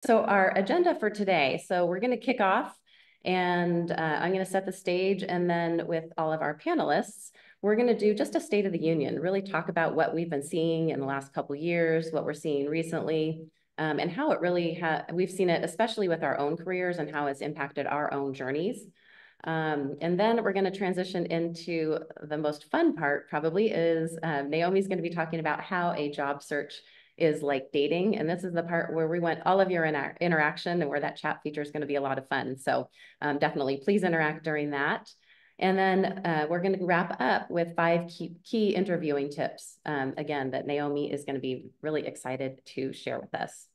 So our agenda for today, so we're going to kick off and I'm going to set the stage, and then with all of our panelists, we're going to do just a State of the Union, really talk about what we've been seeing in the last couple of years, what we're seeing recently, and how it really we've seen it, especially with our own careers and how it's impacted our own journeys. And then we're going to transition into the most fun part, probably, is Naomi's going to be talking about how a job search is like dating. And this is the part where we want all of your interaction, and where that chat feature is going to be a lot of fun. So definitely please interact during that. And then we're going to wrap up with 5 key interviewing tips, again, that Naomi is going to be really excited to share with us.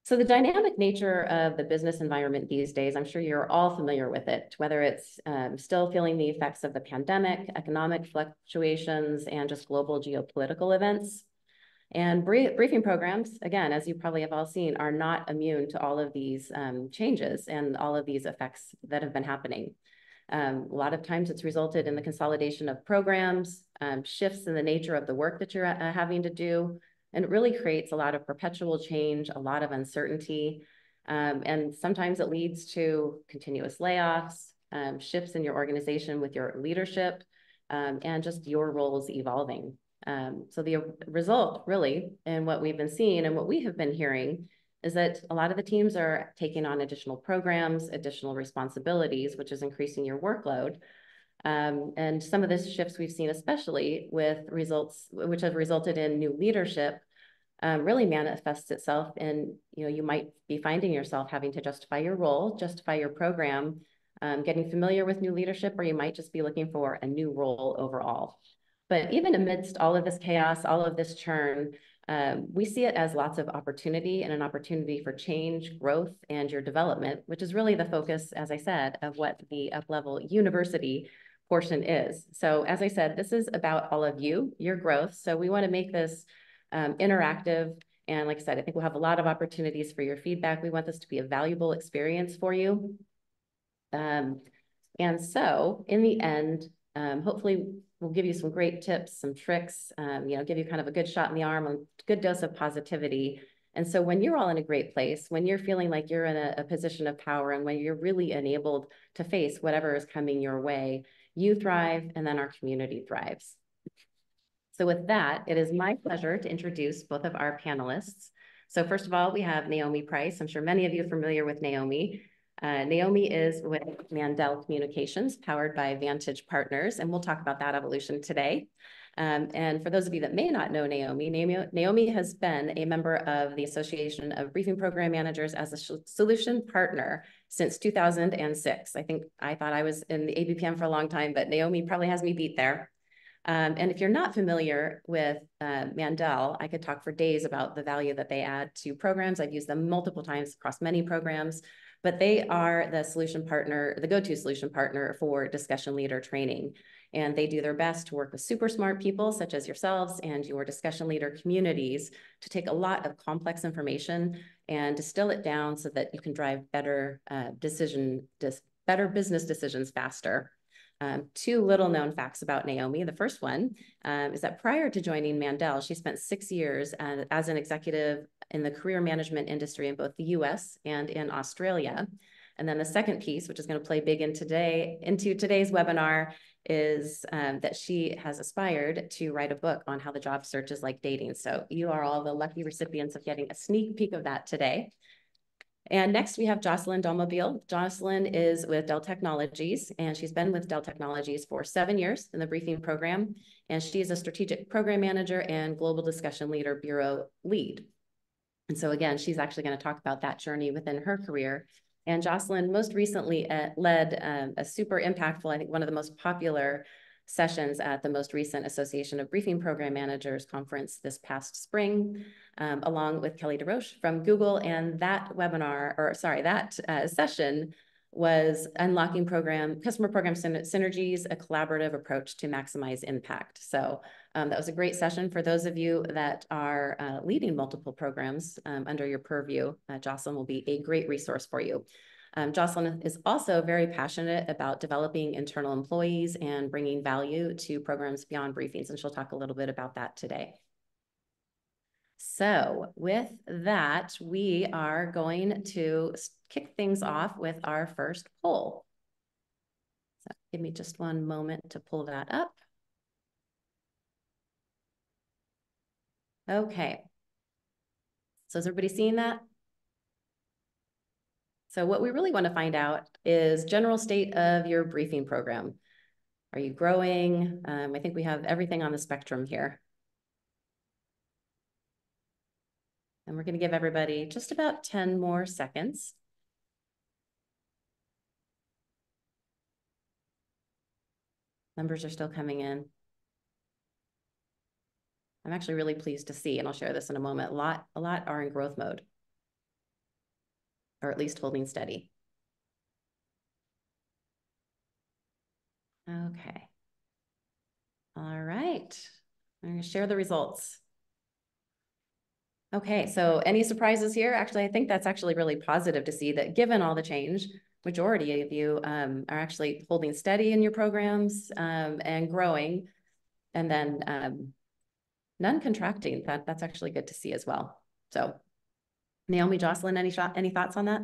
So the dynamic nature of the business environment these days, I'm sure you're all familiar with it, whether it's still feeling the effects of the pandemic, economic fluctuations, and just global geopolitical events. And briefing programs, again, as you probably have all seen, are not immune to all of these changes and all of these effects that have been happening. A lot of times it's resulted in the consolidation of programs, shifts in the nature of the work that you're having to do, and it really creates a lot of perpetual change, a lot of uncertainty. And sometimes it leads to continuous layoffs, shifts in your organization with your leadership, and just your roles evolving. So the result really, and what we've been seeing and what we have been hearing, is that a lot of the teams are taking on additional programs, additional responsibilities, which is increasing your workload. And some of this shifts we've seen, especially with results which have resulted in new leadership, really manifests itself in, you might be finding yourself having to justify your role, justify your program, getting familiar with new leadership, or you might just be looking for a new role overall. But even amidst all of this chaos, all of this churn, we see it as lots of opportunity, and an opportunity for change, growth, and your development, which is really the focus, as I said, of what the UPLEVEL University portion is. So as I said, this is about all of you, your growth. So we want to make this interactive. And like I said, I think we'll have a lot of opportunities for your feedback. We want this to be a valuable experience for you. And so in the end, hopefully we'll give you some great tips, some tricks, give you kind of a good shot in the arm, a good dose of positivity. And so when you're all in a great place, when you're feeling like you're in a position of power, and when you're really enabled to face whatever is coming your way, you thrive, and then our community thrives. So with that, it is my pleasure to introduce both of our panelists. So first of all, we have Naomi Price. I'm sure many of you are familiar with Naomi. Naomi is with Mandel Communications, powered by Vantage Partners, and we'll talk about that evolution today. And for those of you that may not know Naomi has been a member of the Association of Briefing Program Managers as a solution partner since 2006. I thought I was in the ABPM for a long time, but Naomi probably has me beat there. And if you're not familiar with Mandel, I could talk for days about the value that they add to programs. I've used them multiple times across many programs, but they are the solution partner, the go-to solution partner for discussion leader training. And they do their best to work with super smart people such as yourselves and your discussion leader communities to take a lot of complex information and distill it down so that you can drive better better business decisions faster. 2 little known facts about Naomi. The first one is that prior to joining Mandel, she spent 6 years as an executive in the career management industry in both the US and in Australia. And then the second piece, which is going to play big into today's webinar, is that she has aspired to write a book on how the job search is like dating. So you are all the lucky recipients of getting a sneak peek of that today. And next we have Jocelyn Dolmobile. Jocelyn is with Dell Technologies, and she's been with Dell Technologies for 7 years in the briefing program. And she is a strategic program manager and global discussion leader bureau lead. And so again, she's actually going to talk about that journey within her career. And Jocelyn most recently led a super impactful, I think one of the most popular sessions at the most recent Association of Briefing Program Managers conference this past spring, along with Kelly DeRoche from Google. And that session was unlocking customer program synergies, a collaborative approach to maximize impact. So that was a great session for those of you that are leading multiple programs under your purview. Jocelyn will be a great resource for you. Jocelyn is also very passionate about developing internal employees and bringing value to programs beyond briefings, and she'll talk a little bit about that today. So with that, we are going to kick things off with our first poll. So give me just one moment to pull that up. Okay. So is everybody seeing that? So what we really want to find out is general state of your briefing program. Are you growing? I think we have everything on the spectrum here. And we're going to give everybody just about 10 more seconds. Numbers are still coming in. I'm actually really pleased to see, and I'll share this in a moment, a lot are in growth mode, or at least holding steady. Okay. All right. I'm going to share the results. Okay, so any surprises here? Actually, I think that's actually really positive to see that given all the change, majority of you are actually holding steady in your programs and growing, and then none contracting. That's actually good to see as well. So Naomi, Jocelyn, any thoughts on that?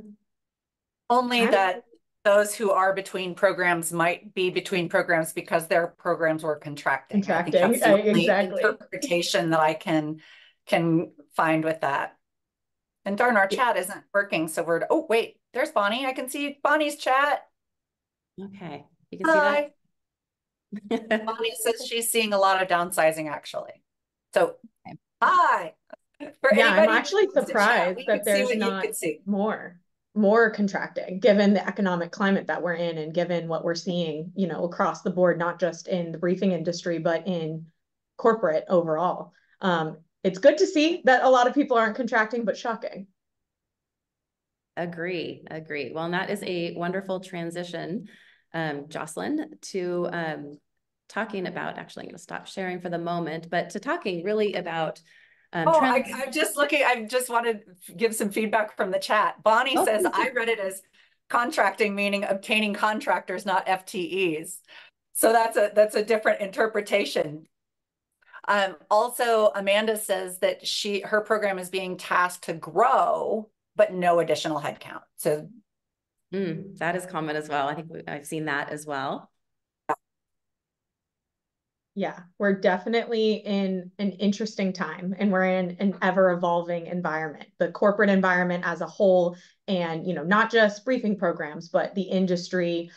Only that those who are between programs might be between programs because their programs were contracting. I think that's the only interpretation that I can find with that. And darn, our chat isn't working. So we're, oh, wait, there's Bonnie. I can see Bonnie's chat. Okay, you can see that? Bonnie says she's seeing a lot of downsizing, actually. So, okay. Hi. I'm actually surprised that there's not more contracting, given the economic climate that we're in and given what we're seeing, you know, across the board, not just in the briefing industry, but in corporate overall. It's good to see that a lot of people aren't contracting, but shocking. Agree. Well, and that is a wonderful transition, Jocelyn, to talking about, actually, I'm going to stop sharing for the moment, but to talking really about I'm just looking. I just want to give some feedback from the chat. Bonnie says, I read it as contracting, meaning obtaining contractors, not FTEs. So that's a different interpretation. Also, Amanda says that her program is being tasked to grow, but no additional headcount. So that is common as well. I think I've seen that as well. Yeah, we're definitely in an interesting time, and we're in an ever-evolving environment, the corporate environment as a whole, and, you know, not just briefing programs, but the industry,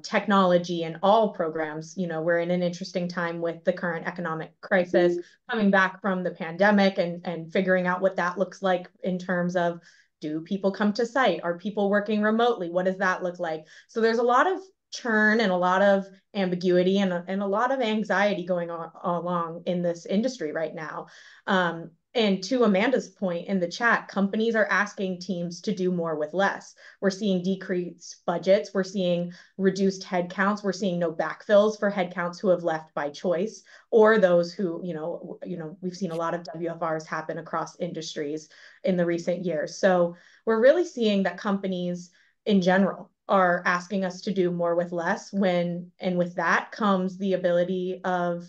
technology, and all programs. You know, we're in an interesting time with the current economic crisis, coming back from the pandemic and figuring out what that looks like in terms of, do people come to site? Are people working remotely? What does that look like? So there's a lot of churn and a lot of ambiguity and a lot of anxiety going on along in this industry right now. And to Amanda's point in the chat, companies are asking teams to do more with less. We're seeing decreased budgets. We're seeing reduced headcounts. We're seeing no backfills for headcounts who have left by choice, or those who, you know, we've seen a lot of WFRs happen across industries in the recent years. So we're really seeing that companies in general are asking us to do more with less, and with that comes the ability of,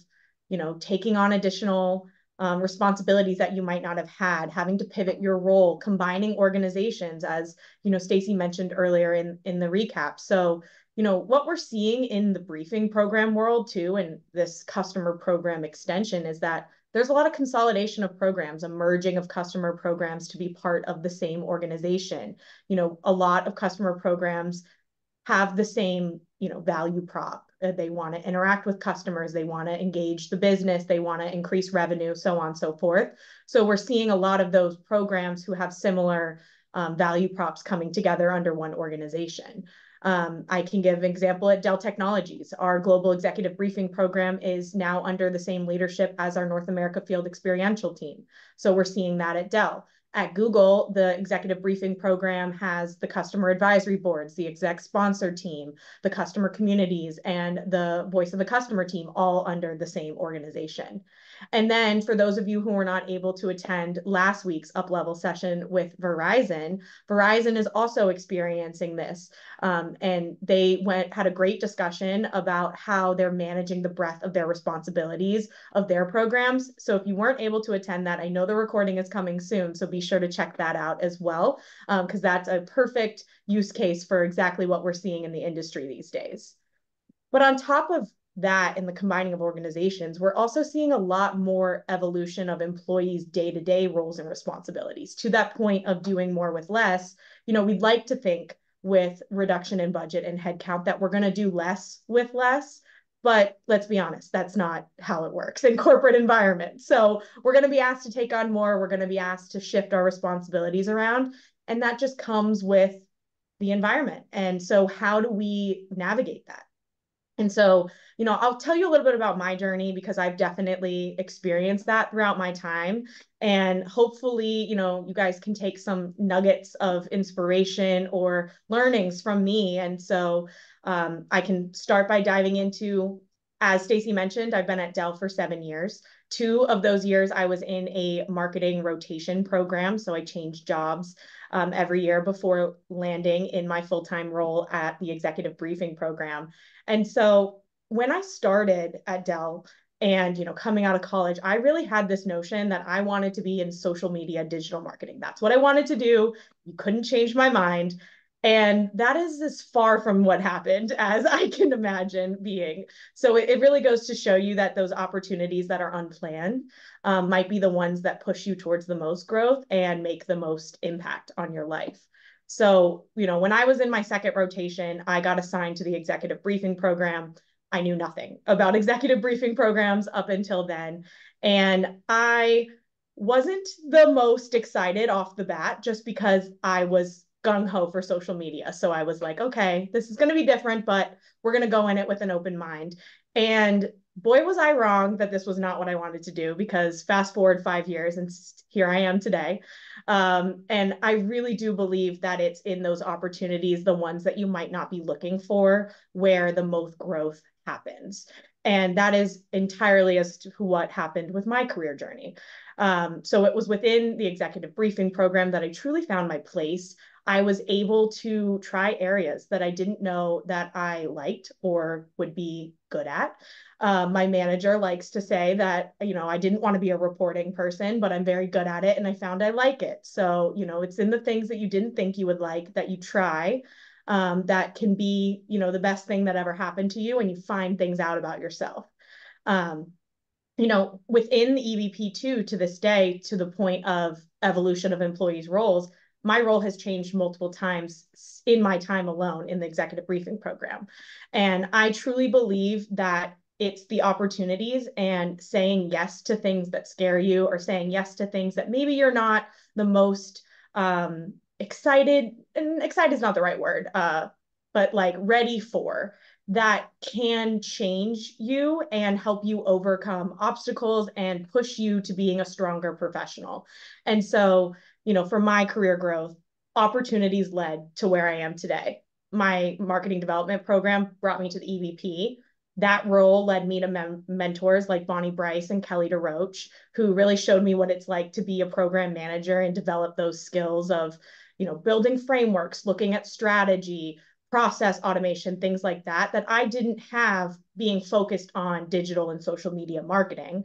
you know, taking on additional responsibilities that you might not have had, having to pivot your role, combining organizations, as, you know, Stacy mentioned earlier in the recap. So, you know, what we're seeing in the briefing program world too, and this customer program extension, is that there's a lot of consolidation of programs, a merging of customer programs to be part of the same organization. You know, a lot of customer programs have the same, you know, value prop. They want to interact with customers. They want to engage the business. They want to increase revenue, so on and so forth. So we're seeing a lot of those programs who have similar value props coming together under one organization. I can give an example at Dell Technologies. Our global executive briefing program is now under the same leadership as our North America field experiential team. So we're seeing that at Dell. At Google, the executive briefing program has the customer advisory boards, the exec sponsor team, the customer communities, and the voice of the customer team all under the same organization. And then for those of you who were not able to attend last week's UPLEVEL session with Verizon, Verizon is also experiencing this. And they had a great discussion about how they're managing the breadth of their responsibilities of their programs. So if you weren't able to attend that, I know the recording is coming soon, so be sure to check that out as well, because that's a perfect use case for exactly what we're seeing in the industry these days. But on top of that, in the combining of organizations, we're also seeing a lot more evolution of employees' day-to-day roles and responsibilities. To that point of doing more with less, we'd like to think with reduction in budget and headcount that we're going to do less with less. But let's be honest, that's not how it works in corporate environments. So we're going to be asked to take on more. We're going to be asked to shift our responsibilities around. And that just comes with the environment. And so how do we navigate that? And so, I'll tell you a little bit about my journey because I've definitely experienced that throughout my time. And hopefully, you guys can take some nuggets of inspiration or learnings from me. And so I can start by diving into, as Stacy mentioned, I've been at Dell for 7 years. 2 of those years I was in a marketing rotation program. So I changed jobs every year before landing in my full-time role at the executive briefing program. And so when I started at Dell and, coming out of college, I really had this notion that I wanted to be in social media digital marketing. That's what I wanted to do. You couldn't change my mind. And that is as far from what happened as I can imagine being. So it really goes to show you that those opportunities that are unplanned might be the ones that push you towards the most growth and make the most impact on your life. So, when I was in my second rotation, I got assigned to the executive briefing program. I knew nothing about executive briefing programs up until then. And I wasn't the most excited off the bat just because I was gung-ho for social media. So I was like, okay, this is going to be different, but we're going to go in it with an open mind. And boy, was I wrong that this was not what I wanted to do, because fast forward 5 years and here I am today. And I really do believe that it's in those opportunities, the ones that you might not be looking for, where the most growth happens. And that is entirely as to what happened with my career journey. So it was within the executive briefing program that I truly found my place. I was able to try areas that I didn't know that I liked or would be good at. My manager likes to say that, I didn't want to be a reporting person, but I'm very good at it and I found I like it. So, it's in the things that you didn't think you would like that you try, that can be, the best thing that ever happened to you, and you find things out about yourself. Within the EVP too, to this day, to the point of evolution of employees' roles, my role has changed multiple times in my time alone in the executive briefing program. And I truly believe that it's the opportunities and saying yes to things that scare you, or saying yes to things that maybe you're not the most excited, and excited is not the right word, but like ready for, that can change you and help you overcome obstacles and push you to being a stronger professional. And so, for my career growth, opportunities led to where I am today. My marketing development program brought me to the EVP. That role led me to mentors like Bonnie Bryce and Kelly DeRoche, who really showed me what it's like to be a program manager and develop those skills of, building frameworks, looking at strategy, process automation, things like that, that I didn't have being focused on digital and social media marketing.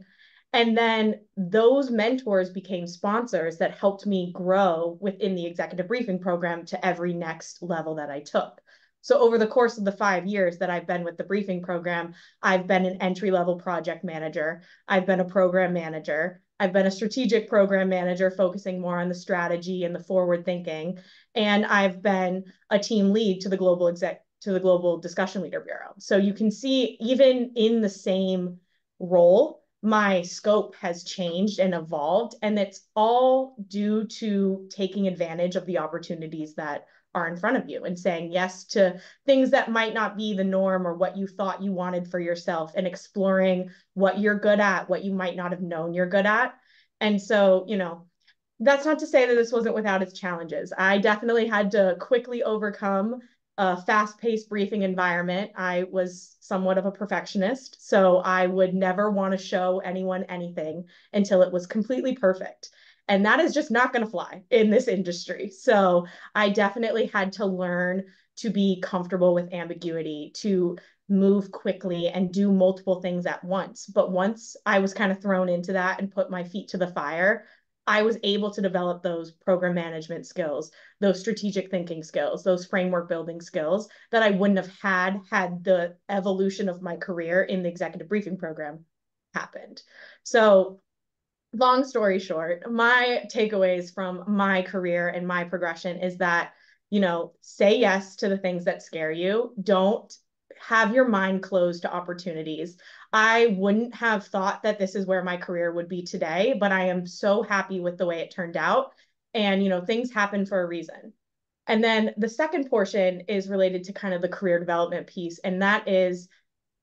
And then those mentors became sponsors that helped me grow within the executive briefing program to every next level that I took. So over the course of the 5 years that I've been with the briefing program, I've been an entry-level project manager. I've been a program manager. I've been a strategic program manager, focusing more on the strategy and the forward thinking. And I've been a team lead to the global discussion leader bureau. So you can see, even in the same role, my scope has changed and evolved, and it's all due to taking advantage of the opportunities that are in front of you and saying yes to things that might not be the norm or what you thought you wanted for yourself, and exploring what you're good at, what you might not have known you're good at. And so, that's not to say that this wasn't without its challenges. I definitely had to quickly overcome a fast-paced briefing environment, I was somewhat of a perfectionist. So I would never want to show anyone anything until it was completely perfect. And that is just not going to fly in this industry. So I definitely had to learn to be comfortable with ambiguity, to move quickly and do multiple things at once. But once I was kind of thrown into that and put my feet to the fire, I was able to develop those program management skills, those strategic thinking skills, those framework building skills that I wouldn't have had the evolution of my career in the executive briefing program happened. So long story short, my takeaways from my career and my progression is that, say yes to the things that scare you. Don't have your mind closed to opportunities. I wouldn't have thought that this is where my career would be today, but I am so happy with the way it turned out. And, things happen for a reason. And then the second portion is related to kind of the career development piece, and that is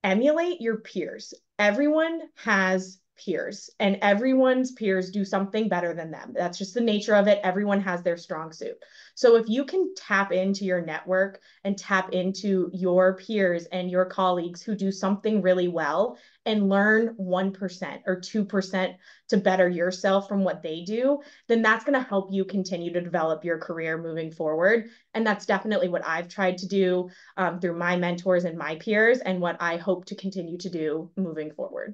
emulate your peers. Everyone has peers, and everyone's peers do something better than them. That's just the nature of it. Everyone has their strong suit. So if you can tap into your network and tap into your peers and your colleagues who do something really well and learn 1% or 2% to better yourself from what they do, then that's going to help you continue to develop your career moving forward. And that's definitely what I've tried to do through my mentors and my peers, and what I hope to continue to do moving forward.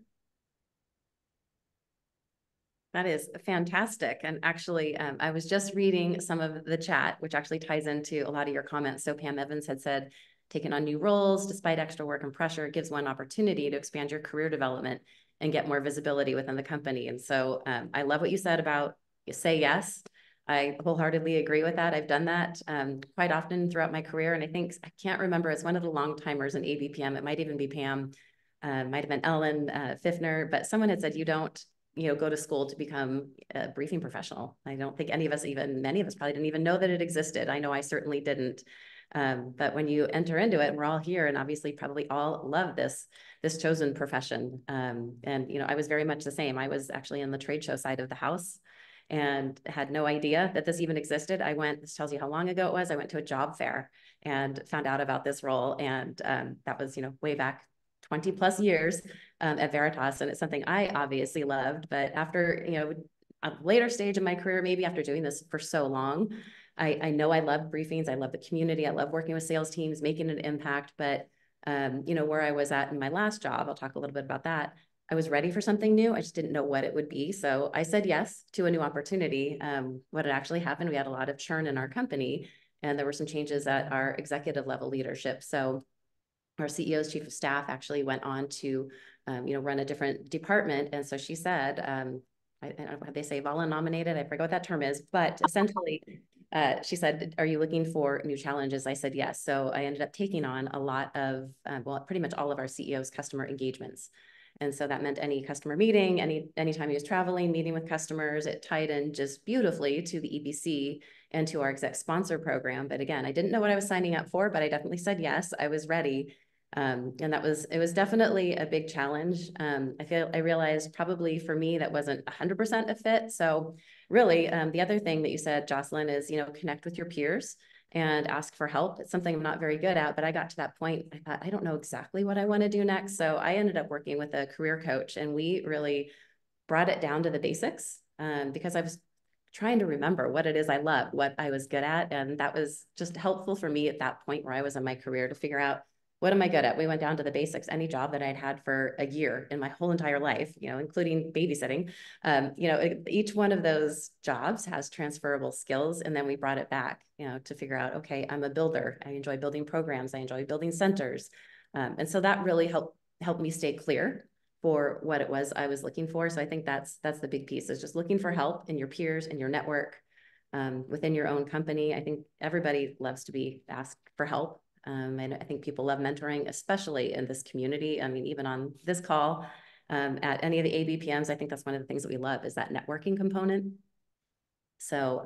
That is fantastic. And actually, I was just reading some of the chat, which actually ties into a lot of your comments. So Pam Evans had said, taking on new roles, despite extra work and pressure, gives one opportunity to expand your career development and get more visibility within the company. And so I love what you said about you say yes. I wholeheartedly agree with that. I've done that quite often throughout my career. And I think, I can't remember, it's one of the long timers in ABPM. It might even be Pam, might have been Ellen Fiffner, but someone had said, you don't go to school to become a briefing professional. I don't think any of us, even many of us probably didn't even know that it existed. I know I certainly didn't. But when you enter into it, and we're all here, and obviously probably all love this chosen profession. And, I was very much the same. I was actually in the trade show side of the house and had no idea that this even existed. This tells you how long ago it was. I went to a job fair and found out about this role. And that was, way back 20 plus years at Veritas. And it's something I obviously loved, but after, a later stage of my career, maybe after doing this for so long, I know I love briefings. I love the community. I love working with sales teams, making an impact. But, where I was at in my last job, I'll talk a little bit about that. I was ready for something new. I just didn't know what it would be. So I said yes to a new opportunity. What had actually happened, we had a lot of churn in our company, and there were some changes at our executive level leadership. So our CEO's chief of staff actually went on to, run a different department. And so she said, I don't know how they say nominated. I forget what that term is, but essentially she said, are you looking for new challenges? I said, yes. So I ended up taking on a lot of, pretty much all of our CEO's customer engagements. And so that meant any customer meeting, anytime he was traveling, meeting with customers. It tied in just beautifully to the EBC and to our exec sponsor program. But again, I didn't know what I was signing up for, but I definitely said yes. I was ready. And it was definitely a big challenge. I realized probably for me, that wasn't 100% a fit. So really, the other thing that you said, Jocelyn, is, connect with your peers and ask for help. It's something I'm not very good at, but I got to that point. I thought, I don't know exactly what I want to do next. So I ended up working with a career coach, and we really brought it down to the basics because I was trying to remember what it is I love, what I was good at. And that was just helpful for me at that point where I was in my career to figure out, what am I good at? We went down to the basics. Any job that I'd had for a year in my whole entire life, including babysitting, each one of those jobs has transferable skills. And then we brought it back, to figure out, okay, I'm a builder. I enjoy building programs. I enjoy building centers. And so that really helped me stay clear for what it was I was looking for. So I think that's the big piece, is just looking for help in your peers, in your network, within your own company. I think everybody loves to be asked for help. And I think people love mentoring, especially in this community. I mean, even on this call, at any of the ABPMs, I think that's one of the things that we love, is that networking component. So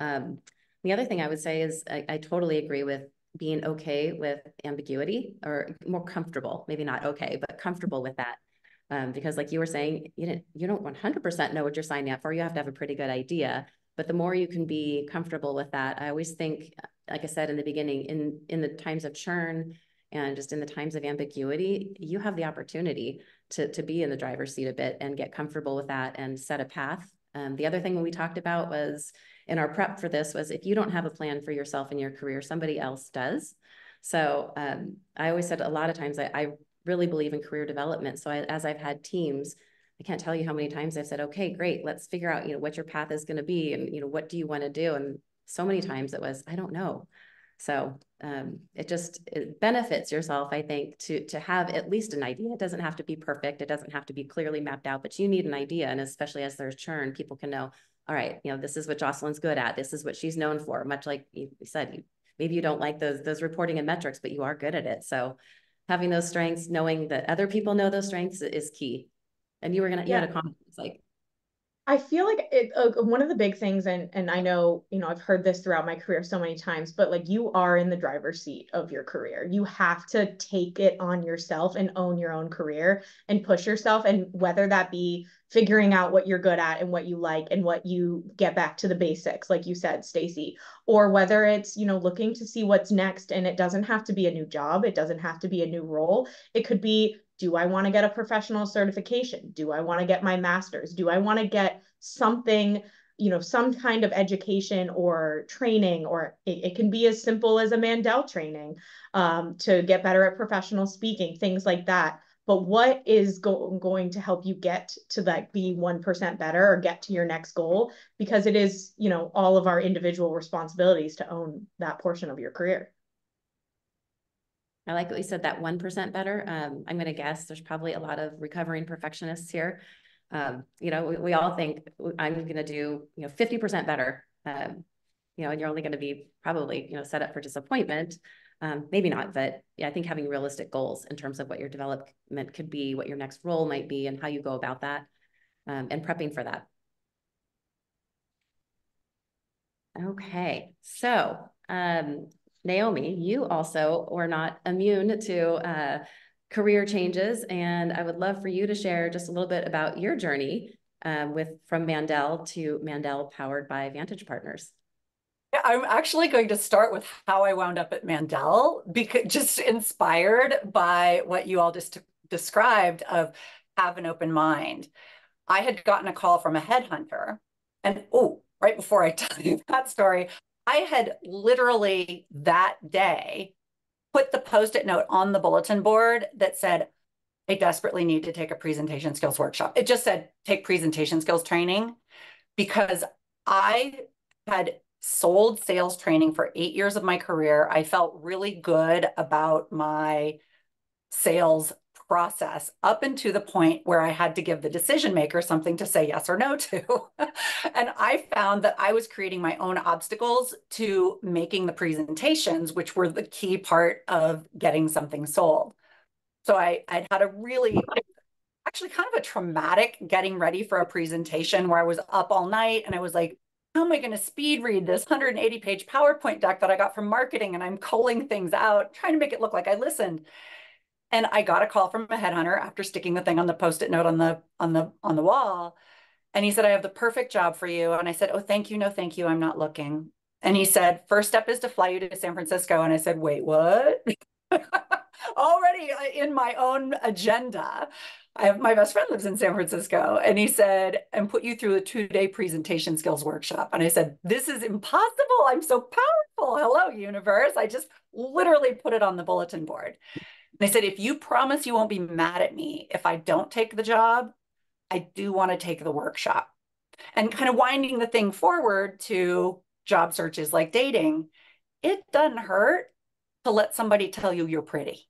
the other thing I would say is I totally agree with being okay with ambiguity, or more comfortable, maybe not okay, but comfortable with that. Because like you were saying, you don't 100% know what you're signing up for. You have to have a pretty good idea. But the more you can be comfortable with that, I always think like I said in the beginning, in the times of churn and just in the times of ambiguity, you have the opportunity to be in the driver's seat a bit and get comfortable with that and set a path. The other thing we talked about was in our prep for this was if you don't have a plan for yourself in your career, somebody else does. So I always said a lot of times I really believe in career development. So as I've had teams, I can't tell you how many times I've said, okay, great, let's figure out, what your path is going to be. And, what do you want to do? And so many times it was, I don't know. So it benefits yourself, I think, to have at least an idea. It doesn't have to be perfect. It doesn't have to be clearly mapped out, but you need an idea. And especially as there's churn, people can know, all right, this is what Jocelyn's good at. This is what she's known for. Much like you said, maybe you don't like those reporting and metrics, but you are good at it. So having those strengths, knowing that other people know those strengths is key. And you had a comment. It's like, I feel like one of the big things, and I know, I've heard this throughout my career so many times, but like you are in the driver's seat of your career. You have to take it on yourself and own your own career and push yourself. And whether that be figuring out what you're good at and what you like and what you get back to the basics, like you said, Stacy, or whether it's, looking to see what's next. And it doesn't have to be a new job. It doesn't have to be a new role. It could be, do I want to get a professional certification? Do I want to get my master's? Do I want to get something, some kind of education or training, or it can be as simple as a Mandel training to get better at professional speaking, things like that. But what is going to help you get to that, be 1% better or get to your next goal? Because it is, all of our individual responsibilities to own that portion of your career. I like what you said, that 1% better. I'm going to guess there's probably a lot of recovering perfectionists here. We all think I'm going to do, 50% better, and you're only going to be probably, set up for disappointment. Maybe not, but yeah, I think having realistic goals in terms of what your development could be, what your next role might be, and how you go about that, and prepping for that. Okay, so Naomi, you also were not immune to career changes, and I would love for you to share just a little bit about your journey from Mandel to Mandel powered by Vantage Partners. Yeah, I'm actually going to start with how I wound up at Mandel, because just inspired by what you all just described of have an open mind. I had gotten a call from a headhunter, and right before I tell you that story, I had literally that day put the Post-it note on the bulletin board that said, I desperately need to take a presentation skills workshop. It just said, take presentation skills training, because I had sold sales training for 8 years of my career. I felt really good about my sales process up into the point where I had to give the decision maker something to say yes or no to. And I found that I was creating my own obstacles to making the presentations, which were the key part of getting something sold. So I'd had a really, actually kind of a traumatic getting ready for a presentation where I was up all night and I was like, how am I going to speed read this 180-page PowerPoint deck that I got from marketing? And I'm culling things out, trying to make it look like I listened. And I got a call from a headhunter after sticking the thing on the Post-it note on the wall. And he said, I have the perfect job for you. And I said, oh, thank you. No, thank you. I'm not looking. And he said, first step is to fly you to San Francisco. And I said, wait, what? Already in my own agenda. My best friend lives in San Francisco. And he said, and put you through a 2-day presentation skills workshop. And I said, this is impossible. I'm so powerful. Hello, universe. I just literally put it on the bulletin board. They said, if you promise you won't be mad at me if I don't take the job, I do want to take the workshop. And kind of winding the thing forward to job searches like dating, it doesn't hurt to let somebody tell you you're pretty.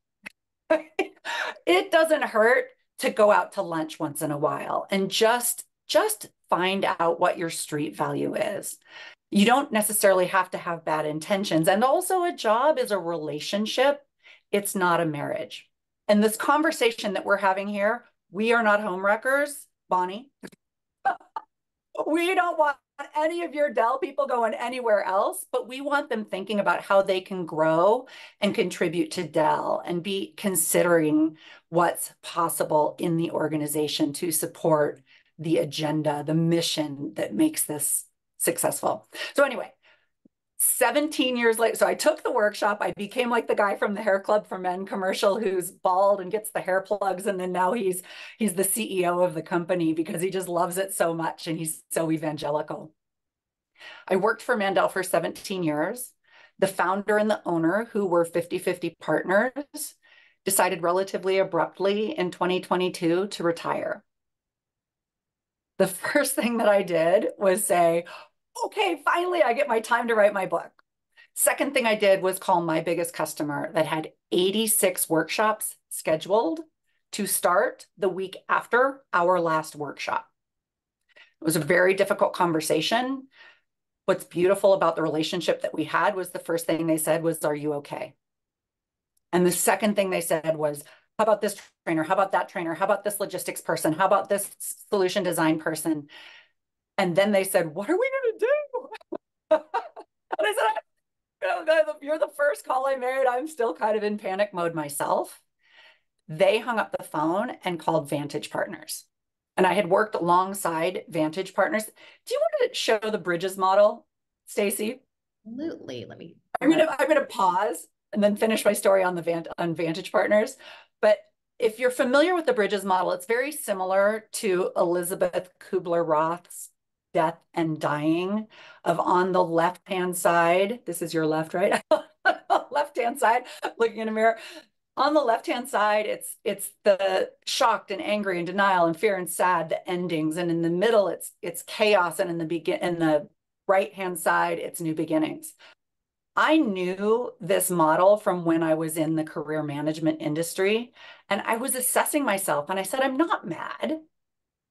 It doesn't hurt to go out to lunch once in a while and just find out what your street value is. You don't necessarily have to have bad intentions. And also a job is a relationship. It's not a marriage. And this conversation that we're having here, we are not homewreckers, Bonnie. We don't want any of your Dell people going anywhere else, but we want them thinking about how they can grow and contribute to Dell and be considering what's possible in the organization to support the agenda, the mission that makes this successful. So anyway, 17 years later, so I took the workshop. I became like the guy from the Hair Club for Men commercial who's bald and gets the hair plugs. And then now he's the CEO of the company because he just loves it so much and he's so evangelical. I worked for Mandel for 17 years. The founder and the owner, who were 50-50 partners, decided relatively abruptly in 2022 to retire. The first thing that I did was say, okay, finally I get my time to write my book. Second thing I did was call my biggest customer that had 86 workshops scheduled to start the week after our last workshop. It was a very difficult conversation. What's beautiful about the relationship that we had was the first thing they said was, are you okay? And the second thing they said was, how about this trainer? How about that trainer? How about this logistics person? How about this solution design person? And then they said, what are we going to do? And I said, you're the first call I made. I'm still kind of in panic mode myself. They hung up the phone and called Vantage Partners. And I had worked alongside Vantage Partners. Do you want to show the Bridges model, Stacy? Absolutely. Let me. I'm gonna pause and then finish my story on Vantage Partners. But if you're familiar with the Bridges model, it's very similar to Elizabeth Kubler-Ross's Death and Dying of on the left-hand side. This is your left, right? Left-hand side, looking in a mirror. On the left-hand side, it's the shocked and angry and denial and fear and sad, the endings. And in the middle, it's chaos. And in the right-hand side, it's new beginnings. I knew this model from when I was in the career management industry, and I was assessing myself. And I said, I'm not mad.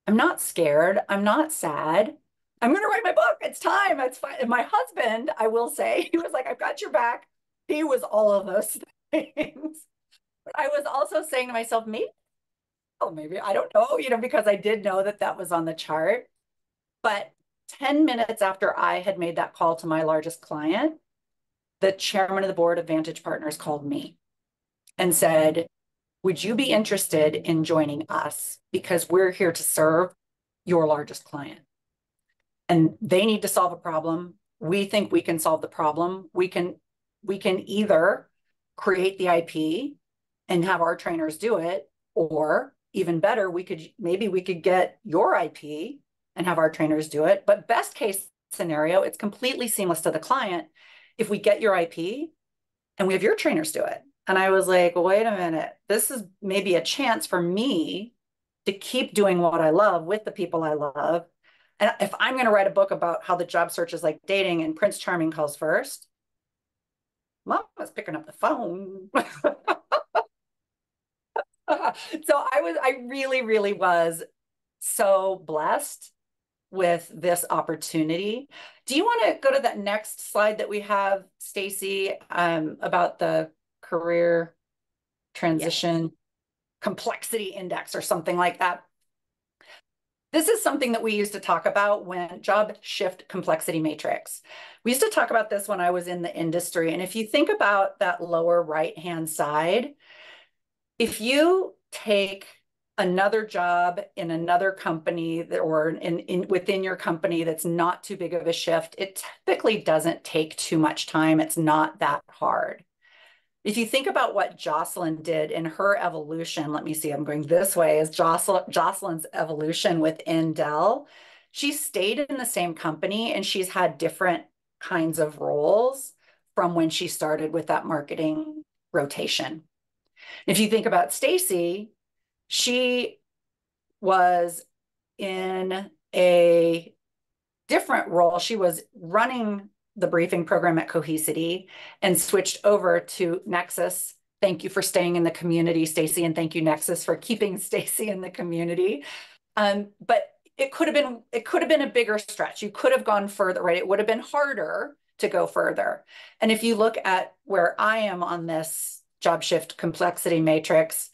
I'm not scared. I'm not sad. I'm going to write my book. It's time. It's fine. And my husband, I will say, he was like, I've got your back. He was all of those things. But I was also saying to myself, maybe, I don't know, because I did know that was on the chart. But 10 minutes after I had made that call to my largest client, the chairman of the board of Vantage Partners called me and said, would you be interested in joining us? Because we're here to serve your largest client. And they need to solve a problem. We think we can solve the problem. We can either create the IP and have our trainers do it, or even better, maybe we could get your IP and have our trainers do it. But best case scenario, it's completely seamless to the client if we get your IP and we have your trainers do it. And I was like, wait a minute, this is maybe a chance for me to keep doing what I love with the people I love. And if I'm going to write a book about how the job search is like dating and Prince Charming calls first, Mom was picking up the phone. So I really, really was so blessed with this opportunity. Do you want to go to that next slide that we have, Stacy, about the career transition complexity index or something like that? This is something that we used to talk about when job shift complexity matrix. We used to talk about this when I was in the industry. And if you think about that lower right-hand side, if you take another job in another company or within your company that's not too big of a shift, it typically doesn't take too much time. It's not that hard. If you think about what Jocelyn did in her evolution, let me see, I'm going this way, is Jocelyn's evolution within Dell. She stayed in the same company and she's had different kinds of roles from when she started with that marketing rotation. If you think about Stacy, she was in a different role. She was running the briefing program at Cohesity and switched over to Nexus. Thank you for staying in the community, Stacy, and thank you, Nexus, for keeping Stacy in the community. But it could have been a bigger stretch. You could have gone further, right? It would have been harder to go further. And if you look at where I am on this job shift complexity matrix,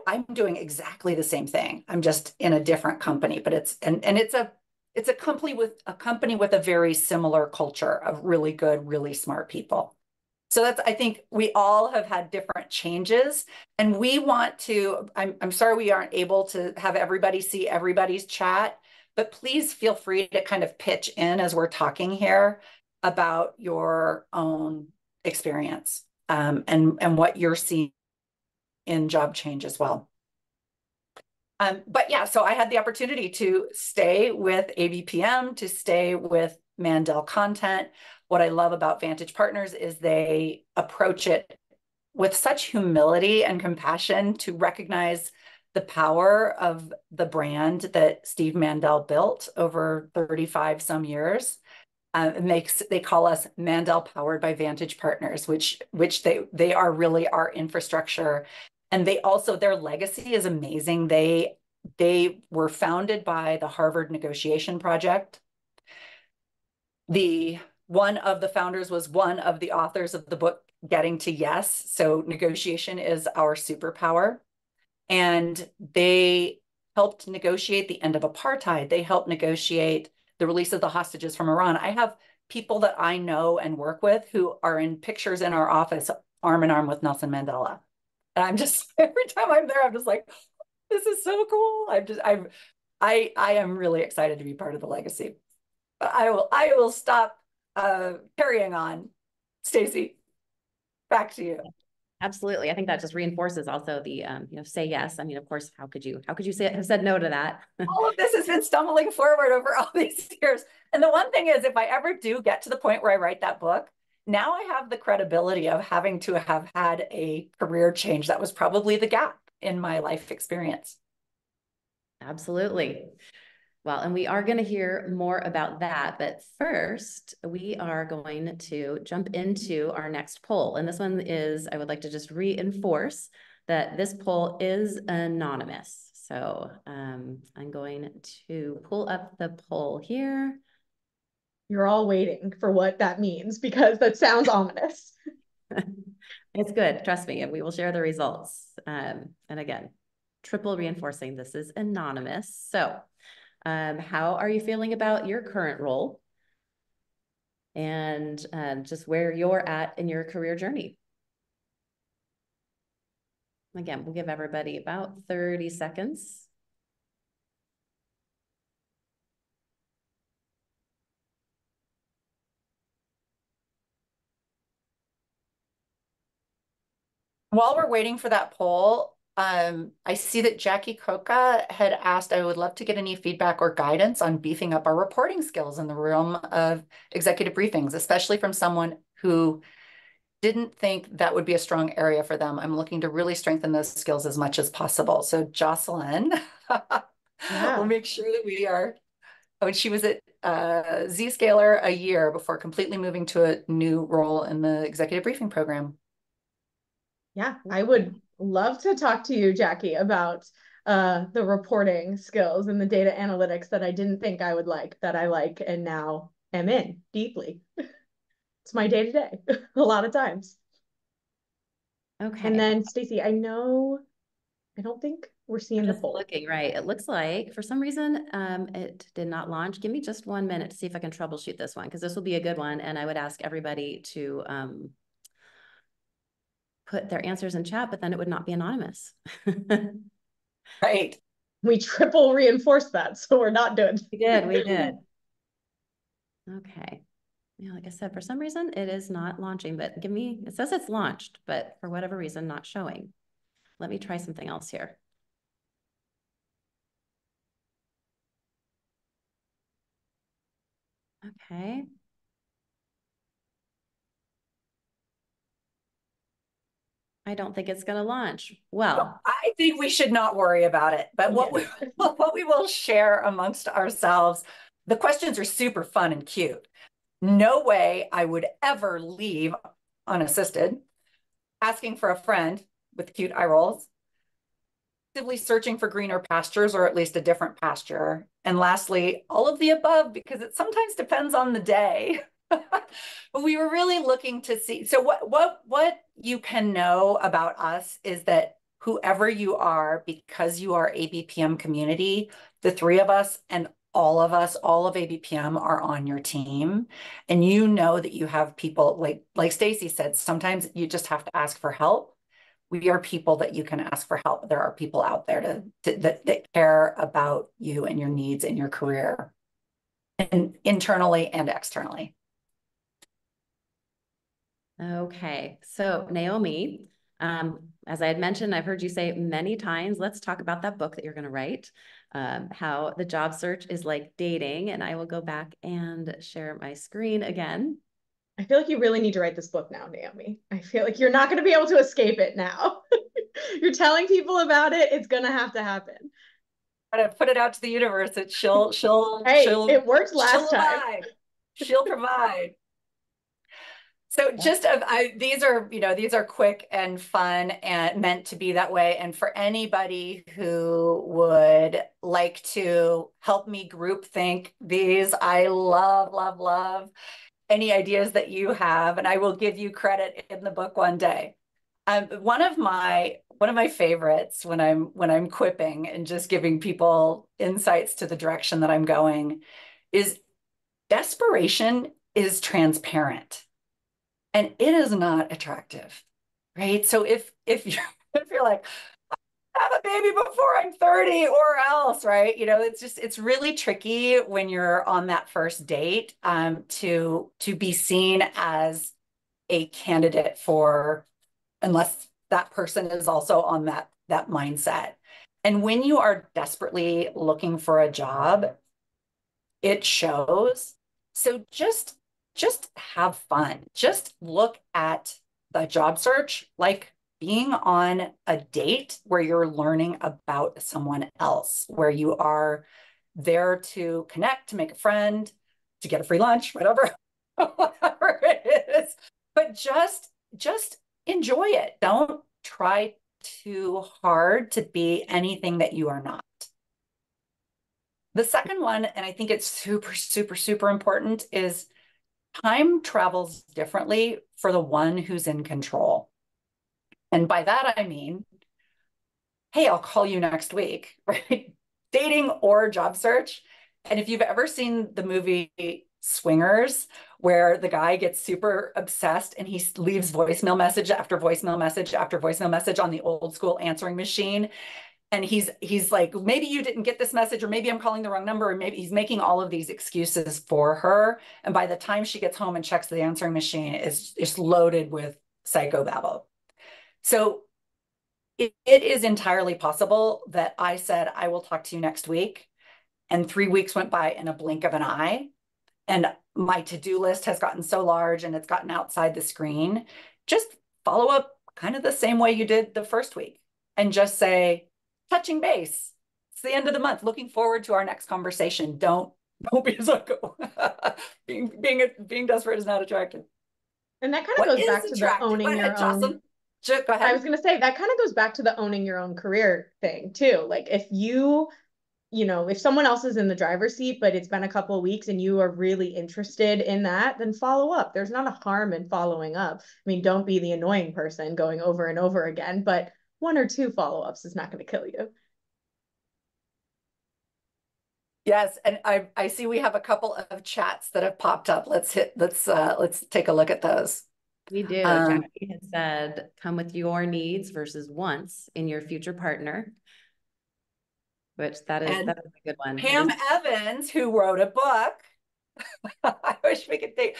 I'm doing exactly the same thing. I'm just in a different company, but it's a company with a very similar culture of really good, really smart people. So I think we all have had different changes, and we want to, I'm sorry we aren't able to have everybody see everybody's chat, but please feel free to kind of pitch in as we're talking here. about your own experience, and what you're seeing in job change as well. But yeah, so I had the opportunity to stay with ABPM, to stay with Mandel Content. What I love about Vantage Partners is they approach it with such humility and compassion to recognize the power of the brand that Steve Mandel built over 35 some years. They call us Mandel powered by Vantage Partners, which they are really our infrastructure. And they also, their legacy is amazing. They were founded by the Harvard Negotiation Project. One of the founders was one of the authors of the book Getting to Yes. So negotiation is our superpower. And they helped negotiate the end of apartheid. They helped negotiate the release of the hostages from Iran. I have people that I know and work with who are in pictures in our office, arm in arm with Nelson Mandela. And I'm just, every time I'm there, I'm just like, this is so cool. I am really excited to be part of the legacy. But I will stop carrying on. Stacey, back to you. Absolutely. I think that just reinforces also the, say yes. I mean, of course, how could you have said no to that? All of this has been stumbling forward over all these years. And the one thing is, if I ever do get to the point where I write that book, now I have the credibility of having to have had a career change. That was probably the gap in my life experience. Absolutely. Well, and we are going to hear more about that, but first we are going to jump into our next poll. And this one is, I would like to just reinforce that this poll is anonymous. So I'm going to pull up the poll here. You're all waiting for what that means because that sounds ominous. It's good, trust me, and we will share the results. And again, triple reinforcing this is anonymous. So how are you feeling about your current role and just where you're at in your career journey? Again, we'll give everybody about 30 seconds. While we're waiting for that poll, I see that Jackie Coca had asked, I would love to get any feedback or guidance on beefing up our reporting skills in the realm of executive briefings, especially from someone who didn't think that would be a strong area for them. I'm looking to really strengthen those skills as much as possible. So Jocelyn, we'll make sure that we are. Oh, she was at Zscaler a year before completely moving to a new role in the executive briefing program. Yeah, I would love to talk to you, Jackie, about the reporting skills and the data analytics that I didn't think I would like, that I like and now am in deeply. It's my day to day, a lot of times. Okay. And then Stacey, I don't think we're seeing the poll. Looking right. It looks like for some reason it did not launch. Give me just 1 minute to see if I can troubleshoot this one, because this will be a good one. And I would ask everybody to put their answers in chat, but then it would not be anonymous. Right. We triple reinforced that, so we're not doing. We did. Okay. Yeah, like I said, for some reason it is not launching, but it says it's launched, but for whatever reason, not showing. Let me try something else here. Okay. I don't think it's going to launch. Well, I think we should not worry about it. But what we will share amongst ourselves, the questions are super fun and cute. No way I would ever leave unassisted, asking for a friend with cute eye rolls, actively searching for greener pastures or at least a different pasture. And lastly, all of the above, because it sometimes depends on the day. But we were really looking to see. So what you can know about us is that whoever you are, because you are ABPM community, the three of us and all of us, all of ABPM are on your team. And you know that you have people like Stacey said, sometimes you just have to ask for help. We are people that you can ask for help. There are people out there that care about you and your needs in your career, and internally and externally. Okay, so Naomi, as I had mentioned, I've heard you say many times, let's talk about that book that you're going to write, how the job search is like dating. And I will go back and share my screen again. I feel like you really need to write this book now, Naomi. I feel like you're not going to be able to escape it now. You're telling people about it. It's going to have to happen. I'm gonna put it out to the universe that Hey, it worked she'll last time. provide. She'll provide. So just these are, these are quick and fun and meant to be that way. And for anybody who would like to help me group think these, I love, love, love any ideas that you have, and I will give you credit in the book one day. One of my favorites when I'm quipping and just giving people insights to the direction that I'm going is desperation is transparent. And it is not attractive, right? So if you're if you're like, have a baby before I'm 30 or else, right? It's really tricky when you're on that first date to be seen as a candidate for, unless that person is also on that mindset. And when you are desperately looking for a job, it shows. So just have fun. Just look at the job search like being on a date where you're learning about someone else, where you are there to connect, to make a friend, to get a free lunch, whatever, whatever it is. But just enjoy it. Don't try too hard to be anything that you are not. The second one, and I think it's super, super, super important, is time travels differently for the one who's in control. And by that, I mean, hey, I'll call you next week, right? Dating or job search. And if you've ever seen the movie Swingers, where the guy gets super obsessed and he leaves voicemail message after voicemail message after voicemail message on the old school answering machine, and he's like, maybe you didn't get this message, or maybe I'm calling the wrong number, or maybe he's making all of these excuses for her. And by the time she gets home and checks the answering machine, it's loaded with psychobabble. So it is entirely possible that I said, I will talk to you next week, and 3 weeks went by in a blink of an eye, and my to-do list has gotten so large and it's gotten outside the screen. Just follow up kind of the same way you did the first week, and just say, touching base. It's the end of the month. Looking forward to our next conversation. Don't be a psycho. being desperate is not attractive. And that kind of goes back to the owning your own. Go ahead. I was going to say that kind of goes back to the owning your own career thing too. Like if if someone else is in the driver's seat, but it's been a couple of weeks and you are really interested in that, then follow up. There's not a harm in following up. I mean, don't be the annoying person going over and over again, but 1 or 2 follow-ups is not going to kill you. Yes, and I see we have a couple of chats that have popped up. Let's take a look at those. We do. Jackie had said, come with your needs versus wants in your future partner, which that is a good one. Pam Evans, who wrote a book, I wish we could think,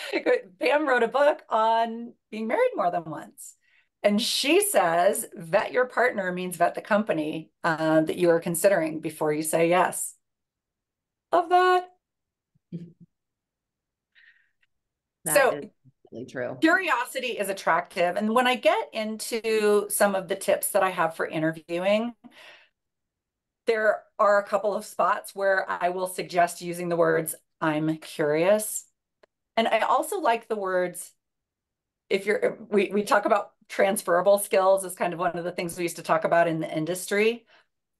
Pam wrote a book on being married more than once. And she says, vet your partner means vet the company that you are considering before you say yes. Love that. So is really true. Curiosity is attractive. And when I get into some of the tips that I have for interviewing, there are a couple of spots where I will suggest using the words, I'm curious. And I also like the words, we talk about transferable skills as kind of one of the things we used to talk about in the industry.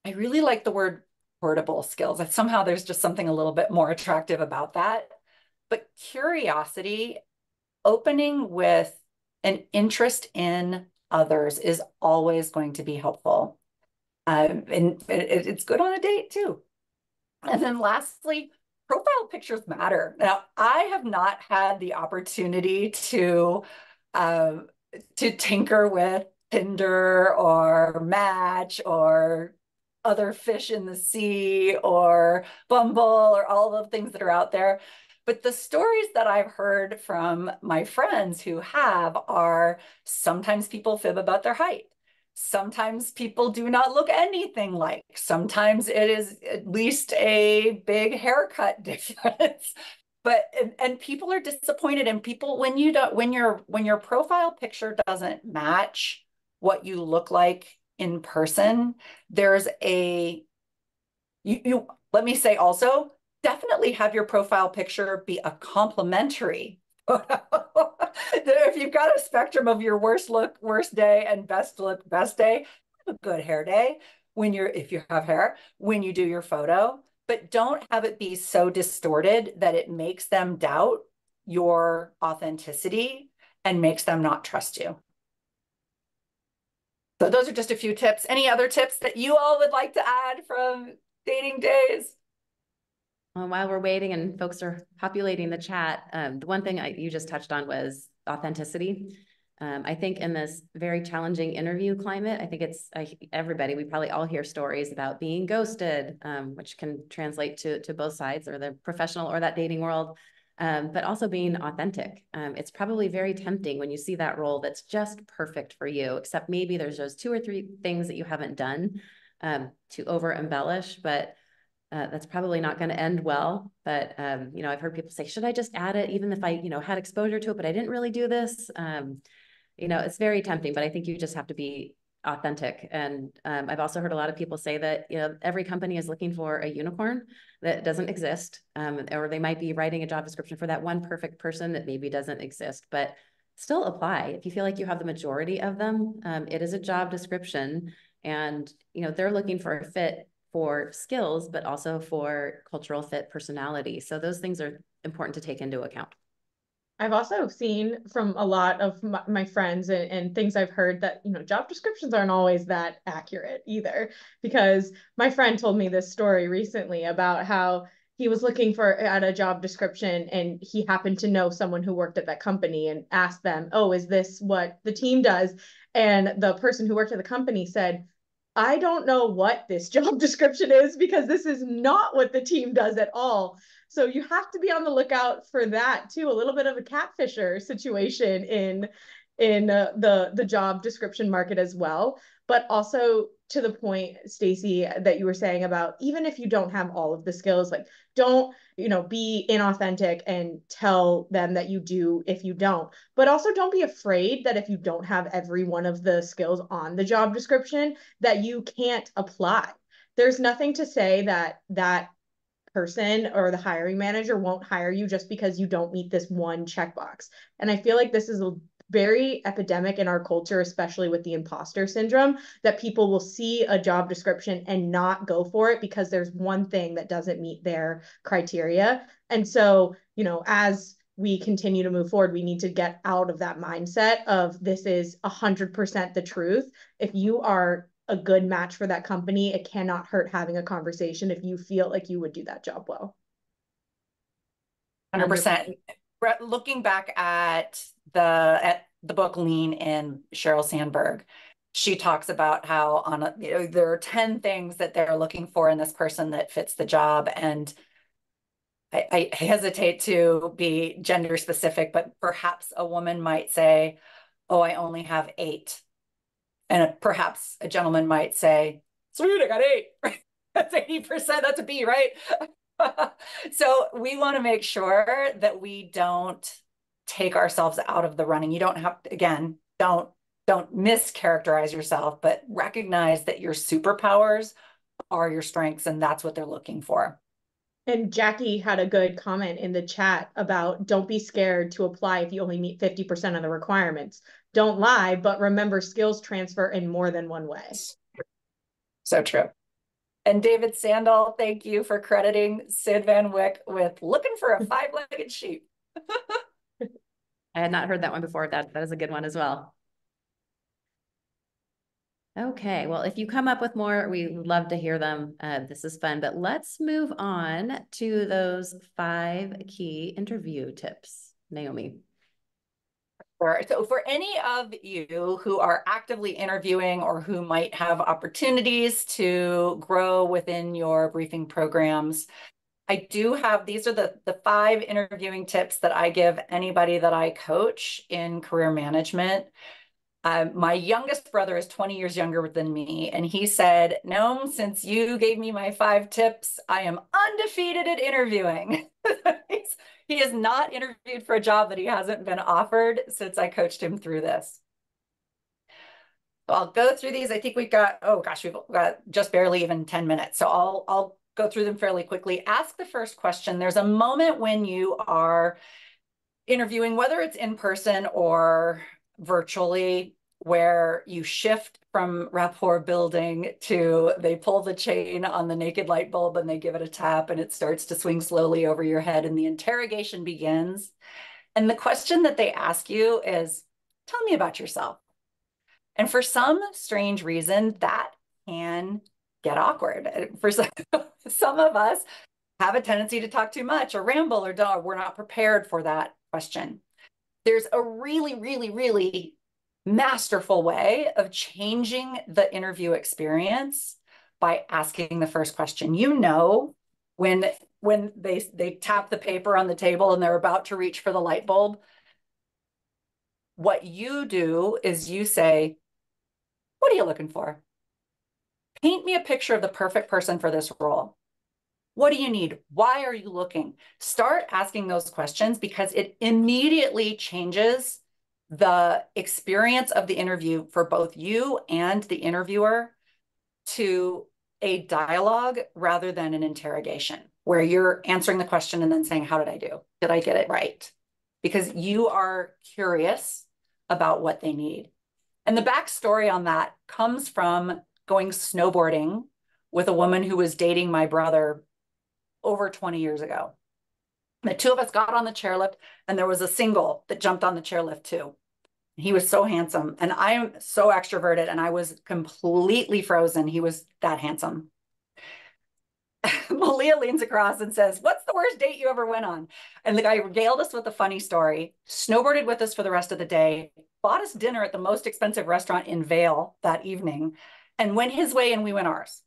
I really like the word portable skills. Somehow there's just something a little bit more attractive about that. But curiosity, opening with an interest in others, is always going to be helpful. And it's good on a date too. And then lastly, profile pictures matter. Now, I have not had the opportunity to tinker with Tinder or Match or other fish in the sea or Bumble or all the things that are out there. But the stories that I've heard from my friends who have are sometimes people fib about their height. Sometimes people do not look anything like. Sometimes it is at least a big haircut difference. But and people are disappointed, and people when you don't when your profile picture doesn't match what you look like in person, there's a you let me say also, definitely have your profile picture be a complimentary photo. If you've got a spectrum of your worst look, worst day, and best look, best day, have a good hair day when if you have hair, when you do your photo, but don't have it be so distorted that it makes them doubt your authenticity and makes them not trust you. So those are just a few tips. Any other tips that you all would like to add from dating days? While we're waiting and folks are populating the chat, the one thing you just touched on was authenticity. I think in this very challenging interview climate, I think everybody, we probably all hear stories about being ghosted, which can translate to both sides, or the professional or that dating world, but also being authentic. It's probably very tempting when you see that role that's just perfect for you, except maybe there's those 2 or 3 things that you haven't done to over embellish, but that's probably not going to end well. But, you know, I've heard people say, should I just add it even if I, you know, had exposure to it, but I didn't really do this? You know, it's very tempting, but I think you just have to be authentic. And I've also heard a lot of people say that, you know, every company is looking for a unicorn that doesn't exist, or they might be writing a job description for that one perfect person that maybe doesn't exist, but still apply. If you feel like you have the majority of them, it is a job description, and, you know, they're looking for a fit for skills, but also for cultural fit, personality. So those things are important to take into account. I've also seen from a lot of my friends and things I've heard that, you know, job descriptions aren't always that accurate either, because my friend told me this story recently about how he was looking at a job description and he happened to know someone who worked at that company and asked them, oh, is this what the team does? And the person who worked at the company said, I don't know what this job description is because this is not what the team does at all. So you have to be on the lookout for that too, a little bit of a catfisher situation in the job description market as well. But also to the point, Stacey, that you were saying about even if you don't have all of the skills, like don't, you know, be inauthentic and tell them that you do if you don't. But also don't be afraid that if you don't have every one of the skills on the job description, that you can't apply. There's nothing to say that that person or the hiring manager won't hire you just because you don't meet this one checkbox. And I feel like this is a very epidemic in our culture, especially with the imposter syndrome, that people will see a job description and not go for it because there's one thing that doesn't meet their criteria. And so, you know, as we continue to move forward, we need to get out of that mindset of this is 100% the truth. If you are a good match for that company, it cannot hurt having a conversation if you feel like you would do that job well. 100%. Looking back at the book Lean in Sheryl Sandberg, she talks about how you know, there are 10 things that they're looking for in this person that fits the job. And I hesitate to be gender specific, but perhaps a woman might say, oh, I only have 8. And perhaps a gentleman might say, sweet, I got 8. That's 80%. That's a B, right? So we want to make sure that we don't take ourselves out of the running. You don't have to, again, don't mischaracterize yourself, but recognize that your superpowers are your strengths, and that's what they're looking for. And Jackie had a good comment in the chat about don't be scared to apply if you only meet 50% of the requirements. Don't lie, but remember skills transfer in more than one way. So true. And David Sandall, thank you for crediting Sid Van Wyck with looking for a 5-legged sheep. I had not heard that one before. That is a good one as well. Okay, well, if you come up with more, we would love to hear them. This is fun, but let's move on to those 5 key interview tips. Naomi. So for any of you who are actively interviewing or who might have opportunities to grow within your briefing programs, I do have, these are the 5 interviewing tips that I give anybody that I coach in career management. My youngest brother is 20 years younger than me, and he said, Noam, since you gave me my 5 tips, I am undefeated at interviewing. He has not interviewed for a job that he hasn't been offered since I coached him through this. So I'll go through these. I think we've got, oh gosh, we've got just barely even 10 minutes. So I'll go through them fairly quickly. Ask the first question. There's a moment when you are interviewing, whether it's in person or virtually, where you shift from rapport building to they pull the chain on the naked light bulb and they give it a tap and it starts to swing slowly over your head and the interrogation begins. And the question that they ask you is, tell me about yourself. And for some strange reason, that can get awkward. For some of us have a tendency to talk too much or ramble or we're not prepared for that question. There's a really, really, really masterful way of changing the interview experience by asking the first question. You know, when they tap the paper on the table and they're about to reach for the light bulb, what you do is you say, what are you looking for? Paint me a picture of the perfect person for this role. What do you need? Why are you looking? Start asking those questions because it immediately changes the experience of the interview for both you and the interviewer to a dialogue rather than an interrogation where you're answering the question and then saying, how did I do? Did I get it right? Because you are curious about what they need. And the backstory on that comes from going snowboarding with a woman who was dating my brother over 20 years ago. The 2 of us got on the chairlift and there was a single that jumped on the chairlift too. He was so handsome and I am so extroverted and I was completely frozen. He was that handsome. Malia leans across and says, what's the worst date you ever went on? And the guy regaled us with a funny story, snowboarded with us for the rest of the day, bought us dinner at the most expensive restaurant in Vail that evening, and went his way and we went ours.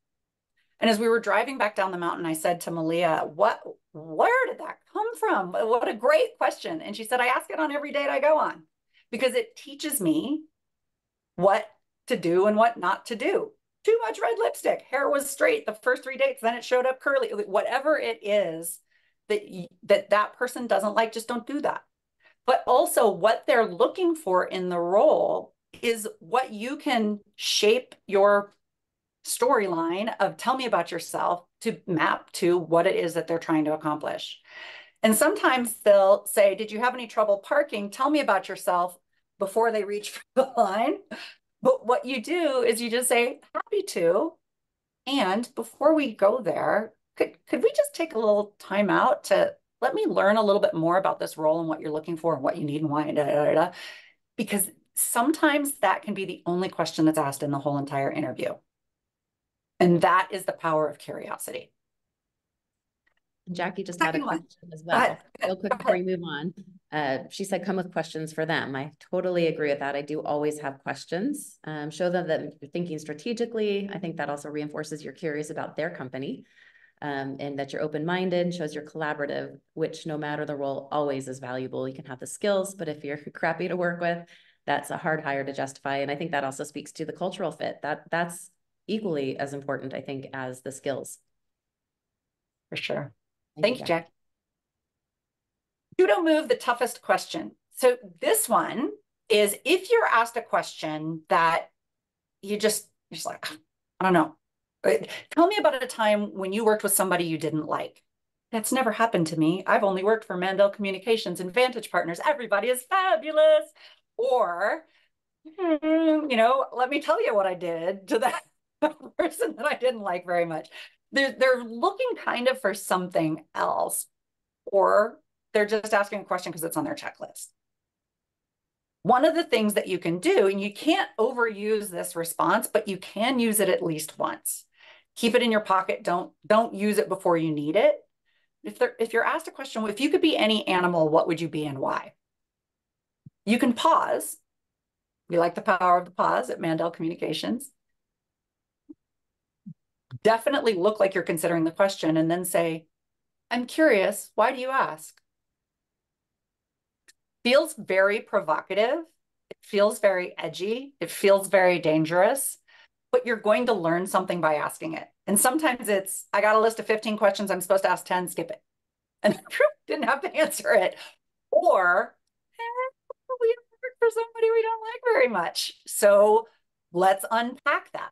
And as we were driving back down the mountain, I said to Malia, where did that come from? What a great question. And she said, I ask it on every date I go on because it teaches me what to do and what not to do. Too much red lipstick, hair was straight the first 3 dates, then it showed up curly. Whatever it is that person doesn't like, just don't do that. But also what they're looking for in the role is what you can shape your storyline of tell me about yourself to map to what it is that they're trying to accomplish. And sometimes they'll say, did you have any trouble parking? Tell me about yourself before they reach for the line. But what you do is you just say, happy to. And before we go there, could we just take a little time out to let me learn a little bit more about this role and what you're looking for and what you need and why, because sometimes that can be the only question that's asked in the whole entire interview. And that is the power of curiosity. Jackie just had a question as well. Real quick before you move on. She said, come with questions for them. I totally agree with that. I do always have questions. Show them that you're thinking strategically. I think that also reinforces you're curious about their company and that you're open-minded, shows you're collaborative, which no matter the role always is valuable. You can have the skills, but if you're crappy to work with, that's a hard hire to justify. And I think that also speaks to the cultural fit. That's equally as important, I think, as the skills. For sure. Thank you, Jack. Pseudo move the toughest question. So this one is if you're asked a question that you're just like, I don't know. Tell me about a time when you worked with somebody you didn't like. That's never happened to me. I've only worked for Mandel Communications and Vantage Partners. Everybody is fabulous. Or, you know, let me tell you what I did to that person that I didn't like very much. They're looking kind of for something else, or they're just asking a question because it's on their checklist. One of the things that you can do, and you can't overuse this response, but you can use it at least once. Keep it in your pocket. Don't use it before you need it. If you're asked a question, if you could be any animal, what would you be and why? You can pause. We like the power of the pause at Mandel Communications. Definitely look like you're considering the question and then say, I'm curious, why do you ask? Feels very provocative. It feels very edgy. It feels very dangerous, but you're going to learn something by asking it. And sometimes it's, I got a list of 15 questions. I'm supposed to ask 10, skip it. And didn't have to answer it. Or we work for somebody we don't like very much. So let's unpack that.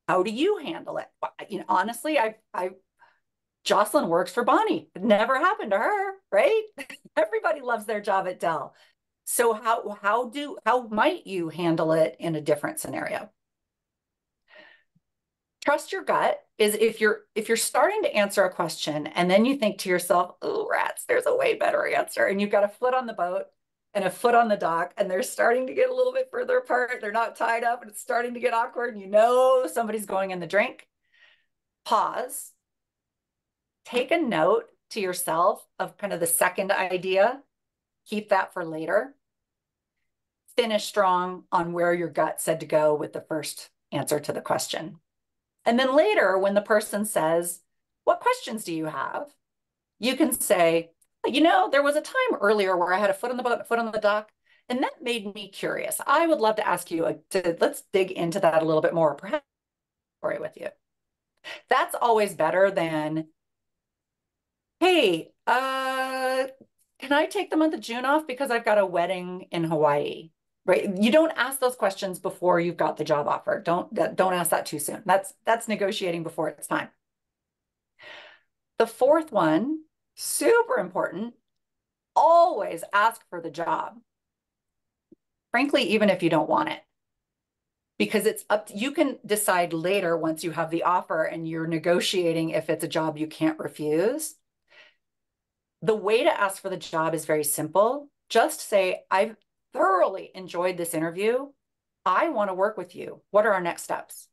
How do you handle it? You know, honestly, Jocelyn works for Bonnie. It never happened to her, right? Everybody loves their job at Dell. So how might you handle it in a different scenario? Trust your gut is if you're starting to answer a question and then you think to yourself, oh, rats, there's a way better answer. And you've got a foot on the boat and a foot on the dock, and they're starting to get a little bit further apart. They're not tied up and it's starting to get awkward. And you know somebody's going in the drink. Pause. Take a note to yourself of kind of the second idea. Keep that for later. Finish strong on where your gut said to go with the first answer to the question. And then later, when the person says, what questions do you have? You can say, you know, there was a time earlier where I had a foot on the boat, foot on the dock, and that made me curious. I would love to ask you, let's dig into that a little bit more, perhaps story with you. That's always better than, hey, can I take the month of June off because I've got a wedding in Hawaii? Right? You don't ask those questions before you've got the job offer. Don't ask that too soon. That's negotiating before it's time. The fourth one, super important, always ask for the job. Frankly, even if you don't want it. Because it's up to, you can decide later once you have the offer and you're negotiating if it's a job you can't refuse. The way to ask for the job is very simple. Just say, I've thoroughly enjoyed this interview. I want to work with you. What are our next steps?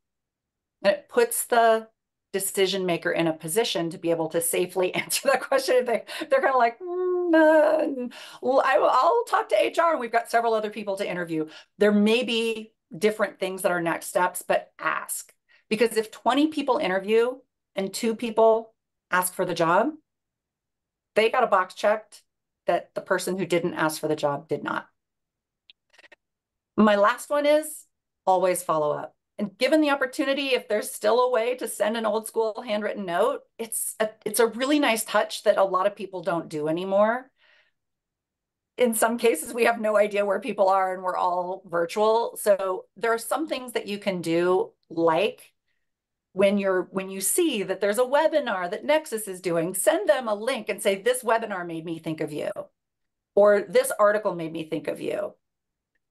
And it puts the decision maker in a position to be able to safely answer that question. If they're kind of like, well, I'll talk to HR, and we've got several other people to interview. There may be different things that are next steps, but ask. Because if 20 people interview and 2 people ask for the job, they got a box checked that the person who didn't ask for the job did not. My last one is always follow up. And given the opportunity, if there's still a way to send an old school handwritten note, it's a really nice touch that a lot of people don't do anymore. In some cases, we have no idea where people are and we're all virtual. So there are some things that you can do, like when you see that there's a webinar that Nexus is doing, send them a link and say, this webinar made me think of you, or this article made me think of you.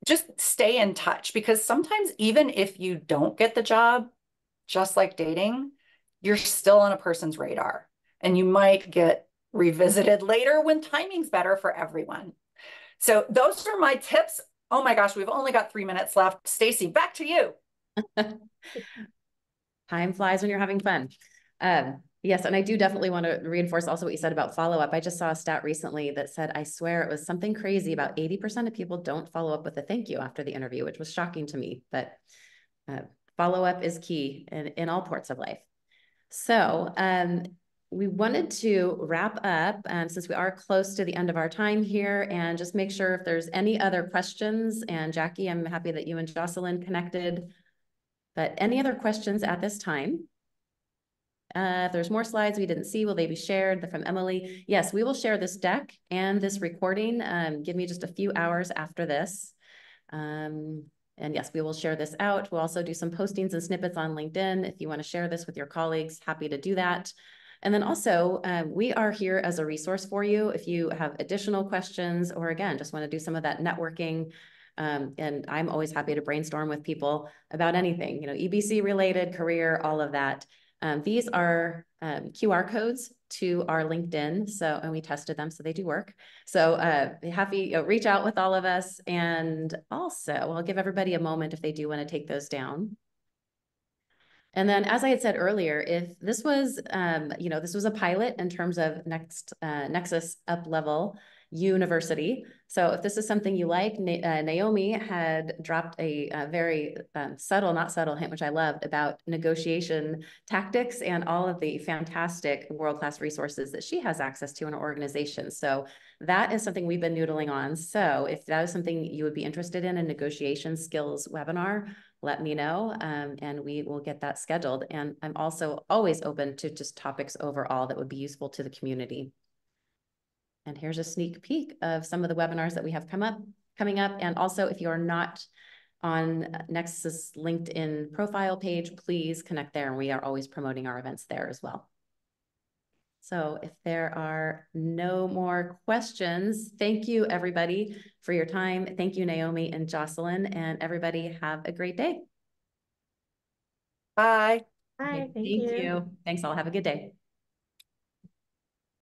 Just stay in touch, because sometimes even if you don't get the job, just like dating, you're still on a person's radar and you might get revisited later when timing's better for everyone. So those are my tips. Oh my gosh, we've only got 3 minutes left. Stacy, back to you. Time flies when you're having fun. Yes, and I do definitely want to reinforce also what you said about follow-up. I just saw a stat recently that said, I swear it was something crazy, about 80% of people don't follow up with a thank you after the interview, which was shocking to me. But follow-up is key in all parts of life. So we wanted to wrap up since we are close to the end of our time here, and just make sure if there's any other questions. And Jackie, I'm happy that you and Jocelyn connected. But any other questions at this time? If there's more slides we didn't see, will they be shared? From Emily. Yes, we will share this deck and this recording. Give me just a few hours after this. And yes, we will share this out. We'll also do some postings and snippets on LinkedIn. If you want to share this with your colleagues, happy to do that. And then also, we are here as a resource for you if you have additional questions, or again, just want to do some of that networking. And I'm always happy to brainstorm with people about anything, EBC related, career, all of that. These are QR codes to our LinkedIn. And we tested them, so they do work. So happy, reach out with all of us. And also, I'll give everybody a moment if they do want to take those down. And then, as I had said earlier, if this was, this was a pilot in terms of Nexus UPLEVEL, YOUniversity. So if this is something you like, Naomi had dropped a very subtle, not subtle hint, which I loved, about negotiation tactics and all of the fantastic world-class resources that she has access to in her organization. So that is something we've been noodling on. So if that is something you would be interested in, a negotiation skills webinar, let me know, and we will get that scheduled. And I'm also always open to just topics overall that would be useful to the community. And here's a sneak peek of some of the webinars that we have coming up. And also, if you're not on Nexus LinkedIn profile page, please connect there. And we are always promoting our events there as well. So if there are no more questions, thank you everybody for your time. Thank you, Naomi and Jocelyn, and everybody have a great day. Bye. Bye, Okay, thank thank you. you. Thanks all. Have a good day.